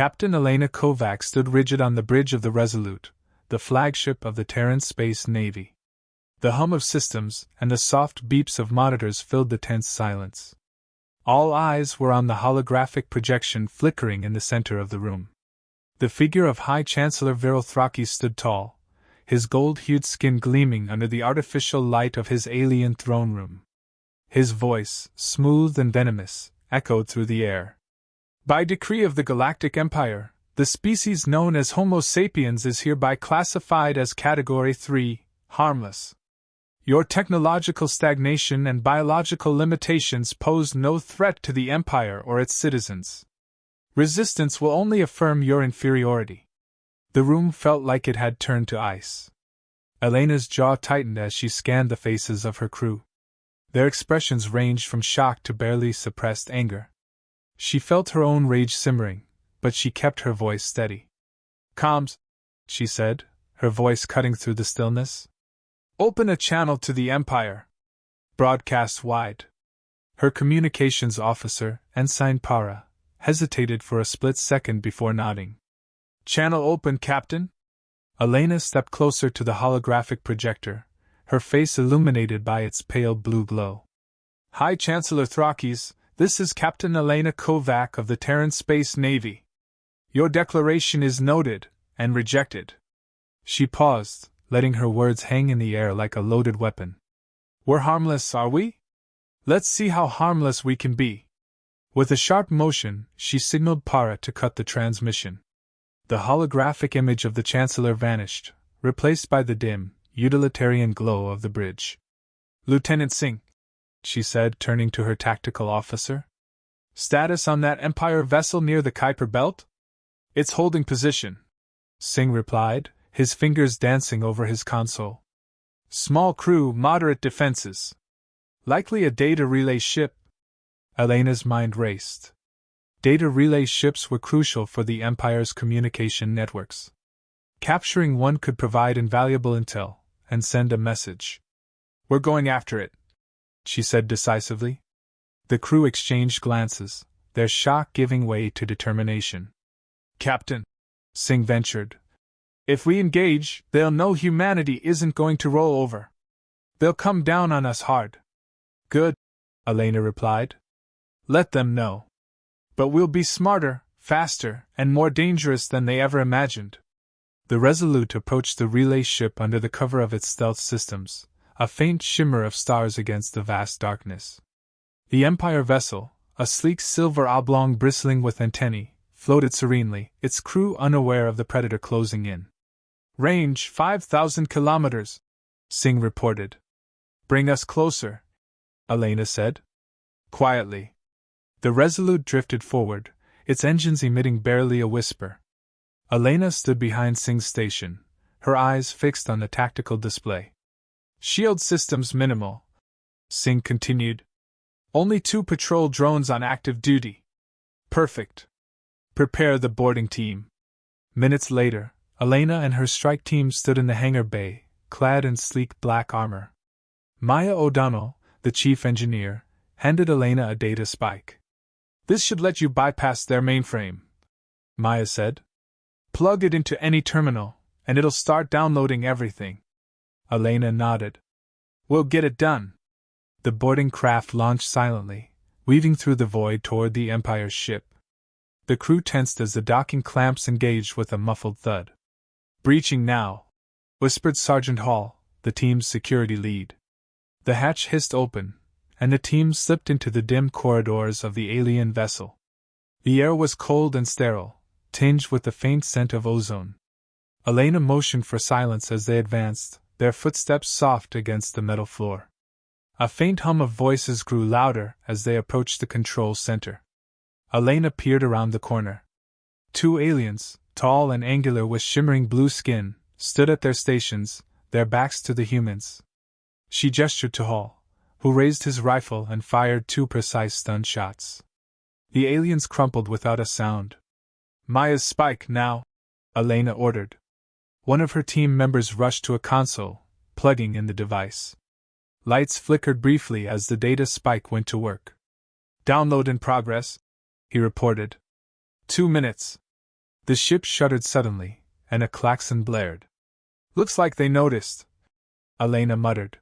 Captain Elena Kovac stood rigid on the bridge of the Resolute, the flagship of the Terran Space Navy. The hum of systems and the soft beeps of monitors filled the tense silence. All eyes were on the holographic projection flickering in the center of the room. The figure of High Chancellor Viral Thrakis stood tall, his gold-hued skin gleaming under the artificial light of his alien throne room. His voice, smooth and venomous, echoed through the air. By decree of the Galactic Empire, the species known as Homo sapiens is hereby classified as Category 3, Harmless. Your technological stagnation and biological limitations pose no threat to the Empire or its citizens. Resistance will only affirm your inferiority. The room felt like it had turned to ice. Elena's jaw tightened as she scanned the faces of her crew. Their expressions ranged from shock to barely suppressed anger. She felt her own rage simmering, but she kept her voice steady. "Comms," she said, her voice cutting through the stillness. "Open a channel to the Empire. Broadcast wide." Her communications officer, Ensign Para, hesitated for a split second before nodding. "Channel open, Captain." Elena stepped closer to the holographic projector, her face illuminated by its pale blue glow. "High Chancellor Thrakis, this is Captain Elena Kovac of the Terran Space Navy. Your declaration is noted and rejected." She paused, letting her words hang in the air like a loaded weapon. "We're harmless, are we? Let's see how harmless we can be." With a sharp motion, she signaled Para to cut the transmission. The holographic image of the Chancellor vanished, replaced by the dim, utilitarian glow of the bridge. "Lieutenant Singh," she said, turning to her tactical officer. "Status on that Empire vessel near the Kuiper Belt?" "It's holding position," Singh replied, his fingers dancing over his console. "Small crew, moderate defenses. Likely a data relay ship." Elena's mind raced. Data relay ships were crucial for the Empire's communication networks. Capturing one could provide invaluable intel and send a message. "We're going after it," she said decisively. The crew exchanged glances, their shock giving way to determination. "Captain," Singh ventured, "if we engage, they'll know humanity isn't going to roll over. They'll come down on us hard." "Good," Elena replied. "Let them know. But we'll be smarter, faster, and more dangerous than they ever imagined." The Resolute approached the relay ship under the cover of its stealth systems, a faint shimmer of stars against the vast darkness. The Empire vessel, a sleek silver oblong bristling with antennae, floated serenely, its crew unaware of the predator closing in. "Range 5,000 kilometers," Singh reported. "Bring us closer," Elena said. Quietly. The Resolute drifted forward, its engines emitting barely a whisper. Elena stood behind Singh's station, her eyes fixed on the tactical display. "Shield systems minimal," Singh continued. "Only 2 patrol drones on active duty." "Perfect. Prepare the boarding team." Minutes later, Elena and her strike team stood in the hangar bay, clad in sleek black armor. Maya O'Donnell, the chief engineer, handed Elena a data spike. "This should let you bypass their mainframe," Maya said. "Plug it into any terminal, and it'll start downloading everything." Elena nodded. "We'll get it done." The boarding craft launched silently, weaving through the void toward the Empire's ship. The crew tensed as the docking clamps engaged with a muffled thud. "Breaching now," whispered Sergeant Hall, the team's security lead. The hatch hissed open, and the team slipped into the dim corridors of the alien vessel. The air was cold and sterile, tinged with the faint scent of ozone. Elena motioned for silence as they advanced, their footsteps soft against the metal floor. A faint hum of voices grew louder as they approached the control center. Elena peered around the corner. 2 aliens, tall and angular with shimmering blue skin, stood at their stations, their backs to the humans. She gestured to Hall, who raised his rifle and fired 2 precise stun shots. The aliens crumpled without a sound. "Maya's spike, now," Elena ordered. One of her team members rushed to a console, plugging in the device. Lights flickered briefly as the data spike went to work. "Download in progress," he reported. 2 minutes. The ship shuddered suddenly, and a klaxon blared. Looks like they noticed, Elena muttered.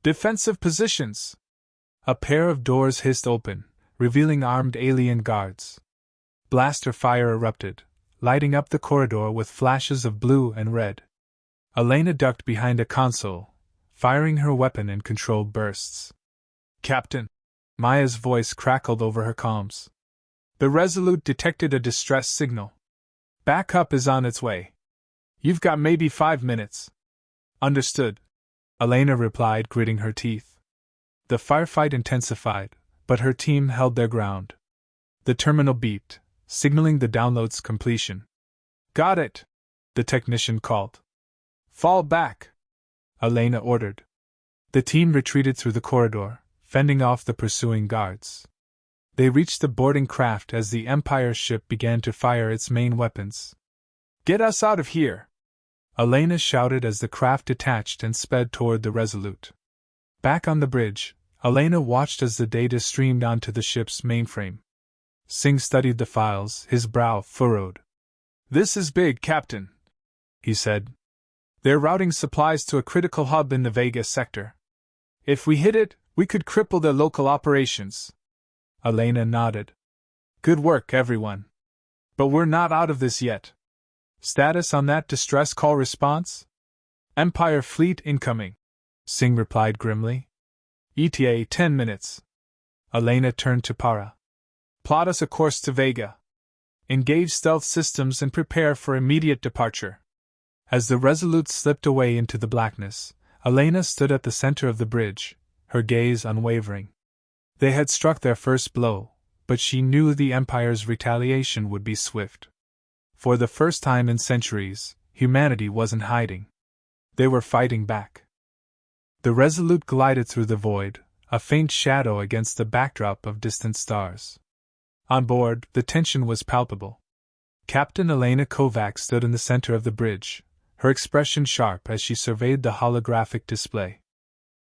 Defensive positions! A pair of doors hissed open, revealing armed alien guards. Blaster fire erupted, lighting up the corridor with flashes of blue and red. Elena ducked behind a console, firing her weapon in controlled bursts. Captain! Maya's voice crackled over her comms. The Resolute detected a distress signal. Backup is on its way. You've got maybe 5 minutes. Understood, Elena replied, gritting her teeth. The firefight intensified, but her team held their ground. The terminal beeped, signaling the download's completion. Got it, the technician called. Fall back, Elena ordered. The team retreated through the corridor, fending off the pursuing guards. They reached the boarding craft as the Empire ship began to fire its main weapons. Get us out of here! Elena shouted as the craft detached and sped toward the Resolute. Back on the bridge, Elena watched as the data streamed onto the ship's mainframe. Singh studied the files, his brow furrowed. This is big, Captain, he said. They're routing supplies to a critical hub in the Vega sector. If we hit it, we could cripple their local operations. Elena nodded. Good work, everyone. But we're not out of this yet. Status on that distress call response? Empire fleet incoming, Singh replied grimly. ETA 10 minutes. Elena turned to Para. Plot us a course to Vega. Engage stealth systems and prepare for immediate departure. As the Resolute slipped away into the blackness, Elena stood at the center of the bridge, her gaze unwavering. They had struck their first blow, but she knew the Empire's retaliation would be swift. For the first time in centuries, humanity wasn't hiding. They were fighting back. The Resolute glided through the void, a faint shadow against the backdrop of distant stars. On board, the tension was palpable. Captain Elena Kovacs stood in the center of the bridge, her expression sharp as she surveyed the holographic display.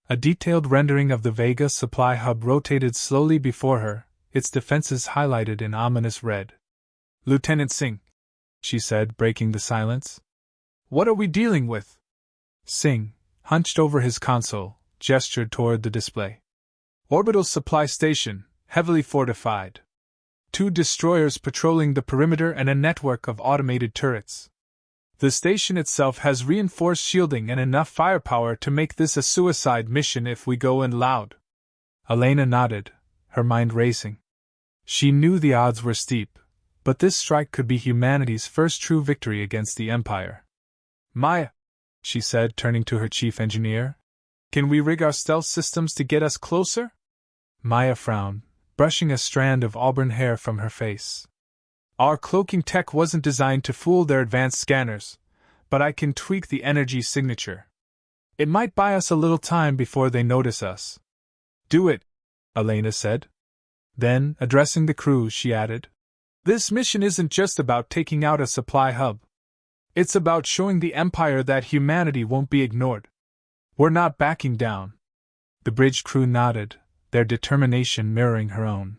A detailed rendering of the Vega supply hub rotated slowly before her, its defenses highlighted in ominous red. Lieutenant Singh, she said, breaking the silence. What are we dealing with? Singh, hunched over his console, gestured toward the display. Orbital supply station, heavily fortified. 2 destroyers patrolling the perimeter and a network of automated turrets. The station itself has reinforced shielding and enough firepower to make this a suicide mission if we go in loud. Elena nodded, her mind racing. She knew the odds were steep, but this strike could be humanity's first true victory against the Empire. Maya, she said, turning to her chief engineer, can we rig our stealth systems to get us closer? Maya frowned, brushing a strand of auburn hair from her face. Our cloaking tech wasn't designed to fool their advanced scanners, but I can tweak the energy signature. It might buy us a little time before they notice us. Do it, Elena said. Then, addressing the crew, she added, this mission isn't just about taking out a supply hub. It's about showing the Empire that humanity won't be ignored. We're not backing down. The bridge crew nodded, their determination mirroring her own.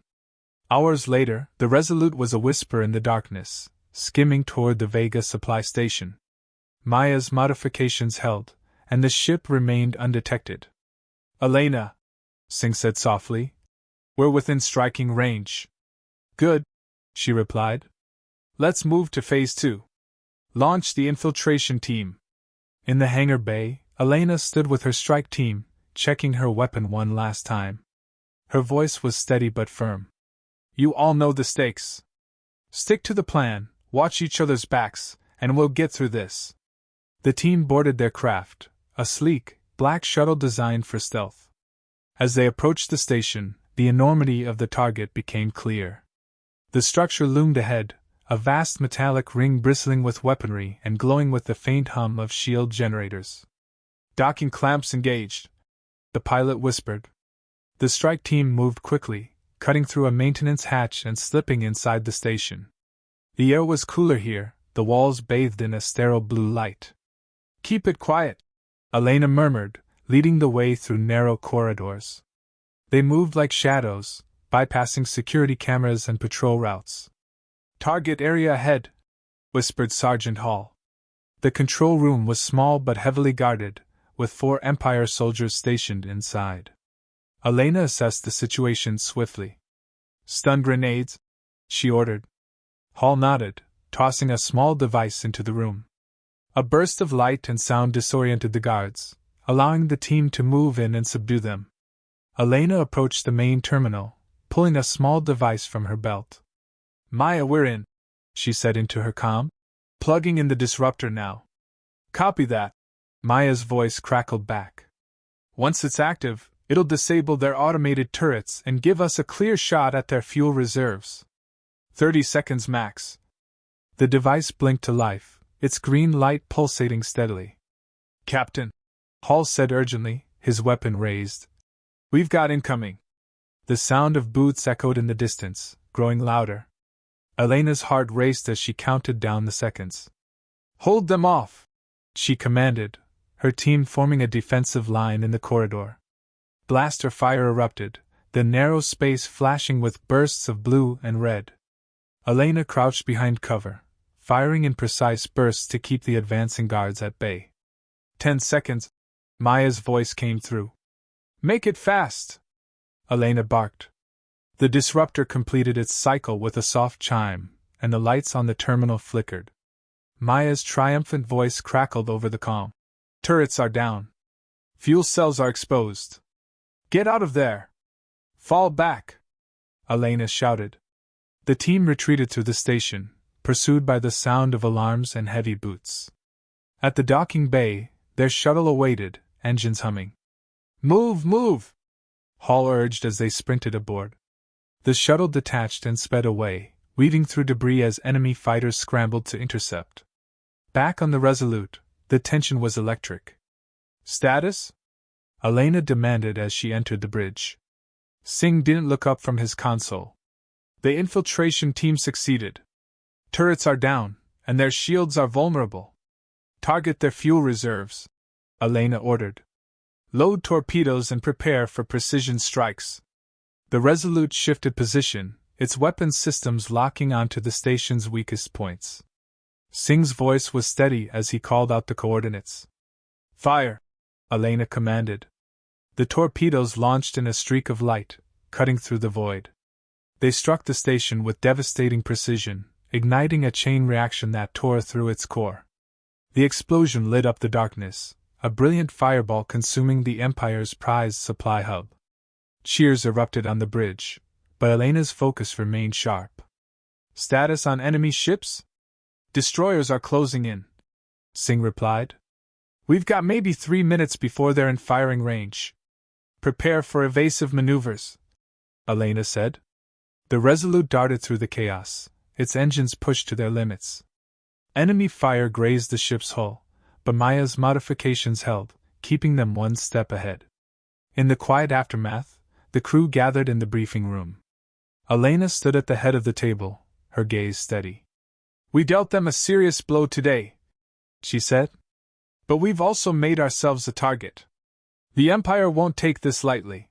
Hours later, the Resolute was a whisper in the darkness, skimming toward the Vega supply station. Maya's modifications held, and the ship remained undetected. Elena, Singh said softly, we're within striking range. Good, she replied. Let's move to Phase 2. Launch the infiltration team. In the hangar bay, Elena stood with her strike team, checking her weapon one last time. Her voice was steady but firm. You all know the stakes. Stick to the plan, watch each other's backs, and we'll get through this. The team boarded their craft, a sleek, black shuttle designed for stealth. As they approached the station, the enormity of the target became clear. The structure loomed ahead, a vast metallic ring bristling with weaponry and glowing with the faint hum of shield generators. Docking clamps engaged, the pilot whispered. The strike team moved quickly, cutting through a maintenance hatch and slipping inside the station. The air was cooler here, the walls bathed in a sterile blue light. Keep it quiet, Elena murmured, leading the way through narrow corridors. They moved like shadows, bypassing security cameras and patrol routes. Target area ahead, whispered Sergeant Hall. The control room was small but heavily guarded, with 4 Empire soldiers stationed inside. Elena assessed the situation swiftly. "Stun grenades," she ordered. Hall nodded, tossing a small device into the room. A burst of light and sound disoriented the guards, allowing the team to move in and subdue them. Elena approached the main terminal, pulling a small device from her belt. "Maya, we're in," she said into her comm. "Plugging in the disruptor now." "Copy that," Maya's voice crackled back. "Once it's active, it'll disable their automated turrets and give us a clear shot at their fuel reserves. 30 seconds max." The device blinked to life, its green light pulsating steadily. "Captain," Hall said urgently, his weapon raised. "We've got incoming." The sound of boots echoed in the distance, growing louder. Elena's heart raced as she counted down the seconds. "Hold them off!" she commanded, her team forming a defensive line in the corridor. Blaster fire erupted, the narrow space flashing with bursts of blue and red. Elena crouched behind cover, firing in precise bursts to keep the advancing guards at bay. 10 seconds, Maya's voice came through. "Make it fast!" Elena barked. The disruptor completed its cycle with a soft chime, and the lights on the terminal flickered. Maya's triumphant voice crackled over the comm. "Turrets are down. Fuel cells are exposed. Get out of there! Fall back!" Elena shouted. The team retreated through the station, pursued by the sound of alarms and heavy boots. At the docking bay, their shuttle awaited, engines humming. "Move, move!" Hall urged as they sprinted aboard. The shuttle detached and sped away, weaving through debris as enemy fighters scrambled to intercept. Back on the Resolute, the tension was electric. "Status?" Elena demanded as she entered the bridge. Singh didn't look up from his console. "The infiltration team succeeded. Turrets are down, and their shields are vulnerable. Target their fuel reserves," Elena ordered. "Load torpedoes and prepare for precision strikes." The Resolute shifted position, its weapons systems locking onto the station's weakest points. Singh's voice was steady as he called out the coordinates. "Fire!" Elena commanded. The torpedoes launched in a streak of light, cutting through the void. They struck the station with devastating precision, igniting a chain reaction that tore through its core. The explosion lit up the darkness, a brilliant fireball consuming the Empire's prized supply hub. Cheers erupted on the bridge, but Elena's focus remained sharp. "Status on enemy ships?" "Destroyers are closing in," Singh replied. "We've got maybe 3 minutes before they're in firing range. Prepare for evasive maneuvers," Elena said. The Resolute darted through the chaos, its engines pushed to their limits. Enemy fire grazed the ship's hull, but Maya's modifications held, keeping them one step ahead. In the quiet aftermath, the crew gathered in the briefing room. Elena stood at the head of the table, her gaze steady. "We dealt them a serious blow today," she said. "But we've also made ourselves a target. The Empire won't take this lightly.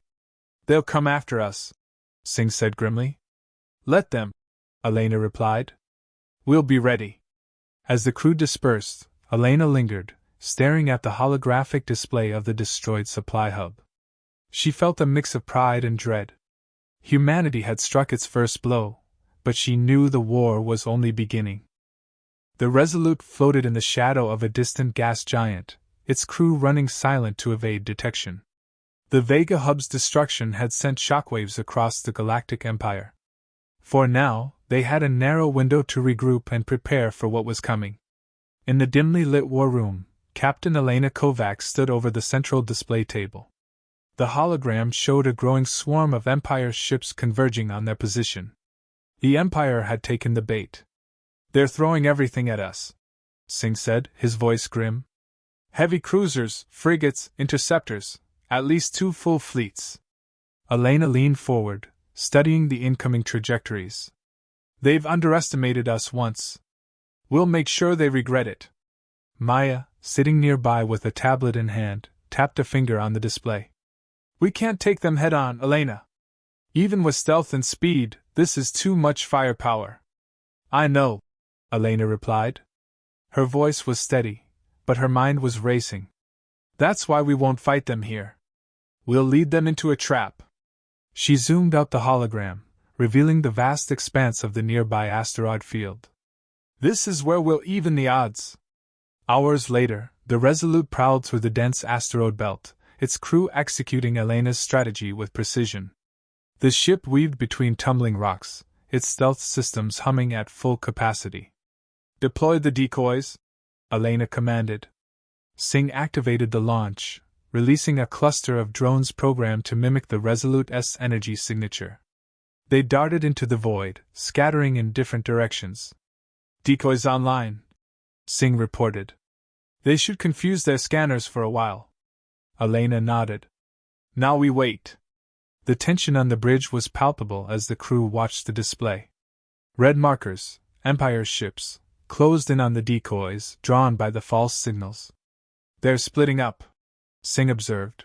They'll come after us," Singh said grimly. "Let them," Elena replied. "We'll be ready." As the crew dispersed, Elena lingered, staring at the holographic display of the destroyed supply hub. She felt a mix of pride and dread. Humanity had struck its first blow, but she knew the war was only beginning. The Resolute floated in the shadow of a distant gas giant, its crew running silent to evade detection. The Vega hub's destruction had sent shockwaves across the Galactic Empire. For now, they had a narrow window to regroup and prepare for what was coming. In the dimly lit war room, Captain Elena Kovacs stood over the central display table. The hologram showed a growing swarm of Empire ships converging on their position. The Empire had taken the bait. "They're throwing everything at us," Singh said, his voice grim. "Heavy cruisers, frigates, interceptors, at least 2 full fleets." Elena leaned forward, studying the incoming trajectories. "They've underestimated us once. We'll make sure they regret it." Maya, sitting nearby with a tablet in hand, tapped a finger on the display. "We can't take them head-on, Elena. Even with stealth and speed, this is too much firepower." "I know," Elena replied. Her voice was steady, but her mind was racing. That's why we won't fight them here. We'll lead them into a trap. She zoomed out the hologram, revealing the vast expanse of the nearby asteroid field. This is where we'll even the odds. Hours later, the Resolute prowled through the dense asteroid belt, its crew executing Elena's strategy with precision. The ship weaved between tumbling rocks, its stealth systems humming at full capacity. Deploy the decoys, Elena commanded. Singh activated the launch, releasing a cluster of drones programmed to mimic the Resolute's energy signature. They darted into the void, scattering in different directions. Decoys online, Singh reported. They should confuse their scanners for a while. Elena nodded. Now we wait. The tension on the bridge was palpable as the crew watched the display. Red markers, Empire's ships, closed in on the decoys, drawn by the false signals. They're splitting up, Singh observed.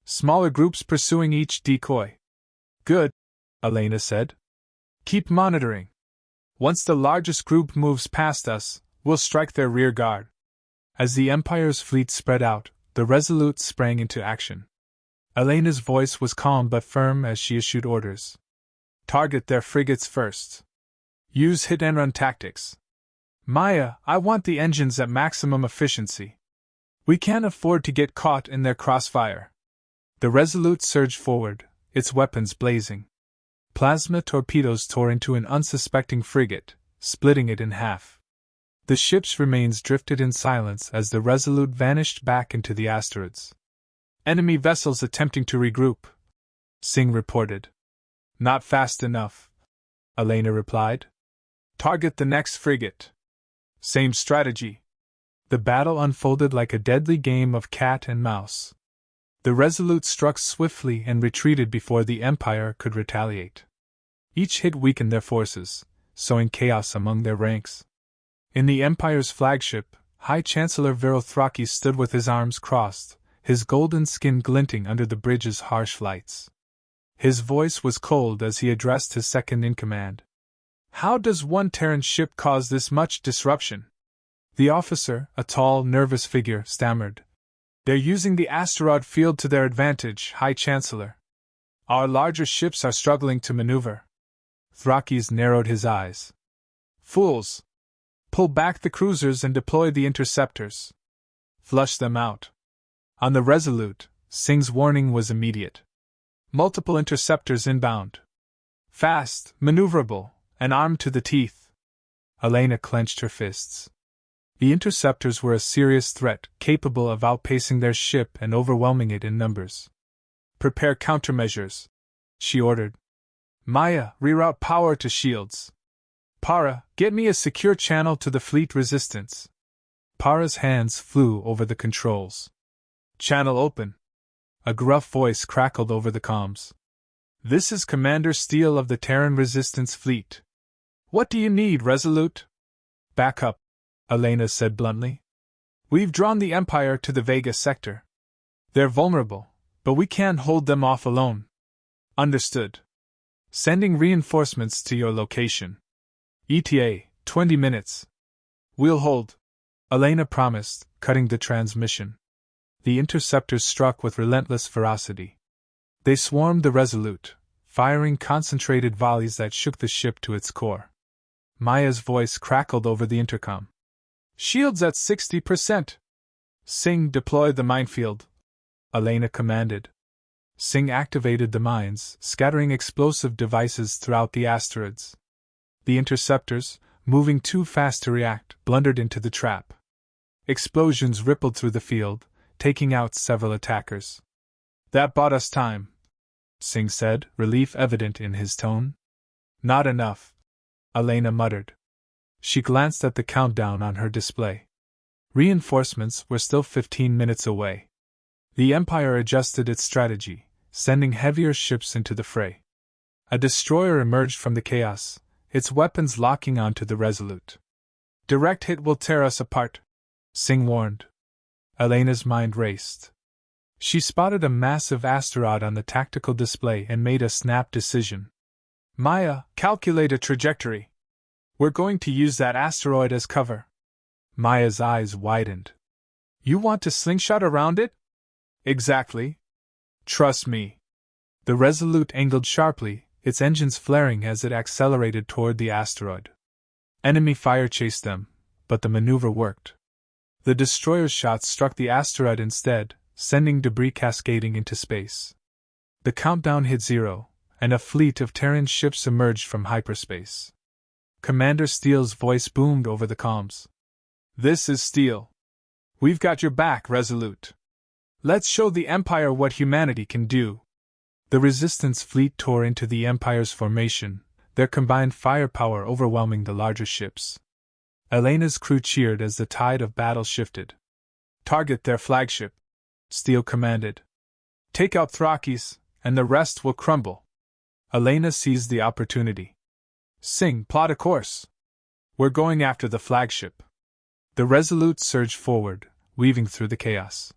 Smaller groups pursuing each decoy. Good, Elena said. Keep monitoring. Once the largest group moves past us, we'll strike their rear guard. As the Empire's fleet spread out, the Resolute sprang into action. Elena's voice was calm but firm as she issued orders. Target their frigates first. Use hit-and-run tactics. Maya, I want the engines at maximum efficiency. We can't afford to get caught in their crossfire. The Resolute surged forward, its weapons blazing. Plasma torpedoes tore into an unsuspecting frigate, splitting it in half. The ship's remains drifted in silence as the Resolute vanished back into the asteroids. Enemy vessels attempting to regroup, Singh reported. Not fast enough, Elena replied. Target the next frigate. Same strategy. The battle unfolded like a deadly game of cat and mouse. The Resolute struck swiftly and retreated before the Empire could retaliate. Each hit weakened their forces, sowing chaos among their ranks. In the Empire's flagship, High Chancellor Virothraki stood with his arms crossed, his golden skin glinting under the bridge's harsh lights. His voice was cold as he addressed his second-in-command. How does one Terran ship cause this much disruption? The officer, a tall, nervous figure, stammered. They're using the asteroid field to their advantage, High Chancellor. Our larger ships are struggling to maneuver. Thrakis narrowed his eyes. Fools! Pull back the cruisers and deploy the interceptors. Flush them out. On the Resolute, Singh's warning was immediate. Multiple interceptors inbound. Fast, maneuverable, and armed to the teeth. Elena clenched her fists. The interceptors were a serious threat, capable of outpacing their ship and overwhelming it in numbers. Prepare countermeasures, she ordered. Maya, reroute power to shields. Para, get me a secure channel to the fleet resistance. Para's hands flew over the controls. Channel open. A gruff voice crackled over the comms. This is Commander Steele of the Terran Resistance Fleet. What do you need, Resolute? Back up, Elena said bluntly. We've drawn the Empire to the Vega sector. They're vulnerable, but we can't hold them off alone. Understood. Sending reinforcements to your location. ETA, 20 minutes. We'll hold, Elena promised, cutting the transmission. The interceptors struck with relentless ferocity. They swarmed the Resolute, firing concentrated volleys that shook the ship to its core. Maya's voice crackled over the intercom. Shields at 60%. Singh, deploy the minefield, Elena commanded. Singh activated the mines, scattering explosive devices throughout the asteroids. The interceptors, moving too fast to react, blundered into the trap. Explosions rippled through the field, taking out several attackers. That bought us time, Singh said, relief evident in his tone. Not enough, Elena muttered. She glanced at the countdown on her display. Reinforcements were still 15 minutes away. The Empire adjusted its strategy, sending heavier ships into the fray. A destroyer emerged from the chaos, its weapons locking onto the Resolute. Direct hit will tear us apart, Singh warned. Elena's mind raced. She spotted a massive asteroid on the tactical display and made a snap decision. Maya, calculate a trajectory. We're going to use that asteroid as cover. Maya's eyes widened. You want to slingshot around it? Exactly. Trust me. The Resolute angled sharply, its engines flaring as it accelerated toward the asteroid. Enemy fire chased them, but the maneuver worked. The destroyer's shots struck the asteroid instead, sending debris cascading into space. The countdown hit 0, and a fleet of Terran ships emerged from hyperspace. Commander Steele's voice boomed over the comms. This is Steele. We've got your back, Resolute. Let's show the Empire what humanity can do. The Resistance fleet tore into the Empire's formation, their combined firepower overwhelming the larger ships. Elena's crew cheered as the tide of battle shifted. Target their flagship, Steele commanded. Take out Thrakis, and the rest will crumble. Elena seized the opportunity. Sing, plot a course. We're going after the flagship. The Resolute surged forward, weaving through the chaos.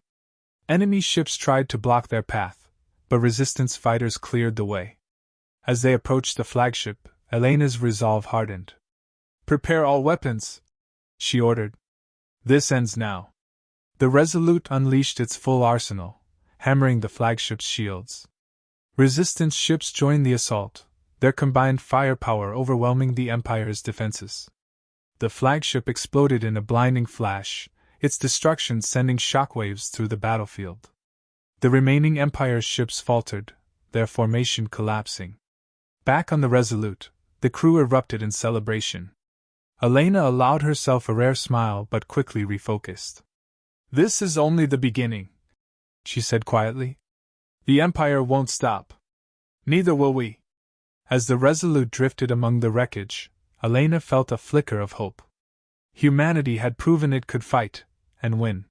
Enemy ships tried to block their path, but Resistance fighters cleared the way. As they approached the flagship, Elena's resolve hardened. Prepare all weapons, she ordered. This ends now. The Resolute unleashed its full arsenal, hammering the flagship's shields. Resistance ships joined the assault, their combined firepower overwhelming the Empire's defenses. The flagship exploded in a blinding flash, its destruction sending shockwaves through the battlefield. The remaining Empire ships faltered, their formation collapsing. Back on the Resolute, the crew erupted in celebration. Elena allowed herself a rare smile but quickly refocused. This is only the beginning, she said quietly. The Empire won't stop. Neither will we. As the Resolute drifted among the wreckage, Elena felt a flicker of hope. Humanity had proven it could fight, and win.